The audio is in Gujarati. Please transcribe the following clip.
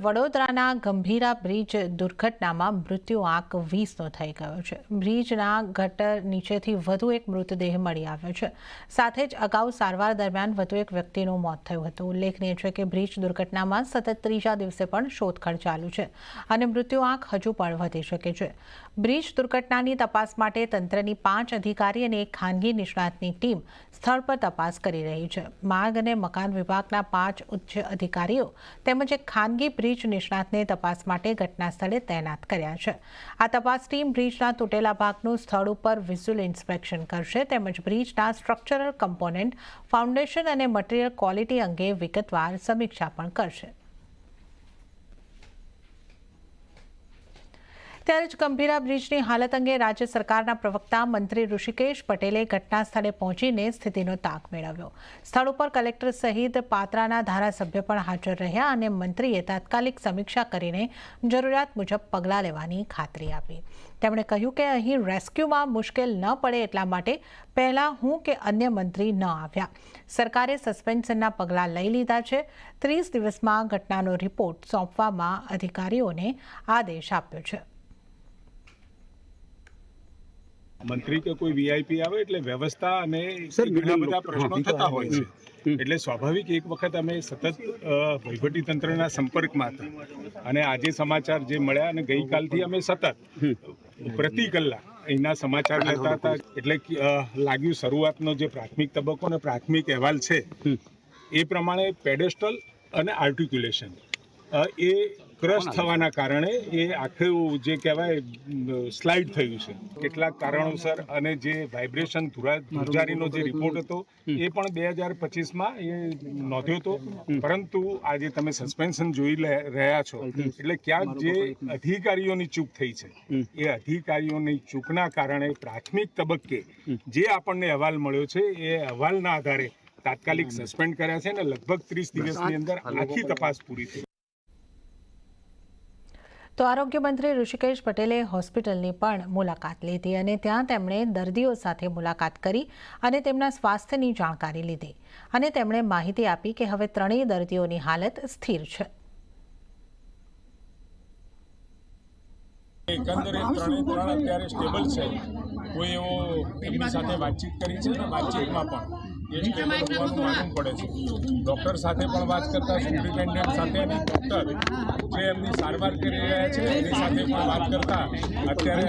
વડોદરાના ગંભીરા બ્રિજ દુર્ઘટનામાં મૃત્યુ આંક 20નો થઈ ગયો છે। બ્રિજના ગટર નીચેથી વધુ એક મૃતદેહ મળી આવ્યો છે। સાથે જ અગાઉ સારવાર દરમિયાન વધુ એક વ્યક્તિનું મોત થયું હતું। ઉલ્લેખનીય છે કે બ્રિજ દુર્ઘટનામાં સતત ત્રીજા દિવસે પણ શોધખોળ ચાલુ છે અને મૃત્યુ આંક હજુ પણ વધી શકે છે। બ્રિજ દુર્ઘટનાની તપાસ માટે તંત્રની 5 અધિકારી અને એક ખાનગી નિષ્ણાતની ટીમ સ્થળ પર તપાસ કરી રહી છે। માર્ગ અને મકાન વિભાગના 5 ઉચ્ચ અધિકારીઓ તેમજ એક ખાનગી બ્રિજ નિષ્ણાતને તપાસ માટે ઘટના સ્થળે તૈનાત કર્યા છે। આ તપાસ ટીમ બ્રિજના તૂટેલા ભાગનું સ્થળ ઉપર વિઝ્યુઅલ ઇન્સ્પેક્શન કરશે તેમજ બ્રિજના સ્ટ્રક્ચરલ કમ્પોનન્ટ, ફાઉન્ડેશન અને મટીરીયલ ક્વોલિટી અંગે વિગતવાર સમીક્ષા પણ કરશે। ત્યારે જ ગંભીરા બ્રિજની હાલત અંગે રાજ્ય સરકારના પ્રવક્તા મંત્રી ઋષિકેશ પટેલે ઘટના સ્થળે પહોંચીને સ્થિતિનો તાગ મેળવ્યો। સ્થળ ઉપર કલેક્ટર સહિત પાત્રાના ધારાસભ્ય પણ હાજર રહ્યા અને મંત્રીએ તાત્કાલિક સમીક્ષા કરીને જરૂરિયાત મુજબ પગલાં લેવાની ખાતરી આપી। તેમણે કહ્યું કે અહીં રેસ્ક્યુમાં મુશ્કેલ ન પડે એટલા માટે પહેલાં હું કે અન્ય મંત્રી ન આવ્યા। સરકારે સસ્પેન્શનના પગલાં લઈ લીધા છે। 30 દિવસમાં ઘટનાનો રિપોર્ટ સોંપવામાં અધિકારીઓને આદેશ આપ્યો છે। મંત્રી કે કોઈ વીઆઈપી આવે એટલે વ્યવસ્થા અને ઘણા બધા પ્રશ્નો થતા હોય છે, એટલે સ્વાભાવિક એક વખત અમે સતત વહીવટીતંત્રના સંપર્કમાં હતા અને આજે સમાચાર જે મળ્યા અને ગઈકાલથી અમે સતત પ્રતિ કલાક અહીંના સમાચાર લેતા હતા। એટલે લાગ્યું શરૂઆતનો જે પ્રાથમિક તબક્કો અને પ્રાથમિક અહેવાલ છે એ પ્રમાણે પેડેસ્ટલ અને આર્ટિક્યુલેશન એ ક્રશ થવાના કારણે એ આખું જે કહેવાય સ્લાઇડ થયું છે। કેટલાક કારણોસર અને જે વાઇબ્રેશન ધ્રુજારીનો જે રિપોર્ટ હતો એ પણ 2025માં એ નોંધ્યો હતો, પરંતુ આજે તમે સસ્પેન્શન જોઈ રહ્યા છો એટલે ક્યાંક જે અધિકારીઓની ચૂક થઈ છે એ અધિકારીઓની ચૂકના કારણે પ્રાથમિક તબક્કે જે આપણને અહેવાલ મળ્યો છે એ અહેવાલના આધારે તાત્કાલિક સસ્પેન્ડ કર્યા છે અને લગભગ 30 દિવસની અંદર આખી તપાસ પૂરી થઈ। તો આરોગ્ય મંત્રી ઋષિકેશ પટેલે હોસ્પિટલની પણ મુલાકાત લીધી અને ત્યાં તેમણે દર્દીઓ સાથે મુલાકાત કરી અને તેમના સ્વાસ્થ્યની જાણકારી લીધી અને તેમણે માહિતી આપી કે હવે ત્રણેય દર્દીઓની હાલત સ્થિર છે। એકંદરે ત્રણ અત્યારે સ્ટેબલ છે। કોઈ એવો એમની સાથે વાતચીત કરી છે અને વાતચીતમાં પણ એ સ્ટેબલ હોવાનું માનવું પડે છે। ડૉક્ટર સાથે પણ વાત કરતા, સુપ્રિન્ટેન્ડન્ટ સાથે અને ડૉક્ટર જે એમની સારવાર કરી રહ્યા છે એની સાથે પણ વાત કરતા અત્યારે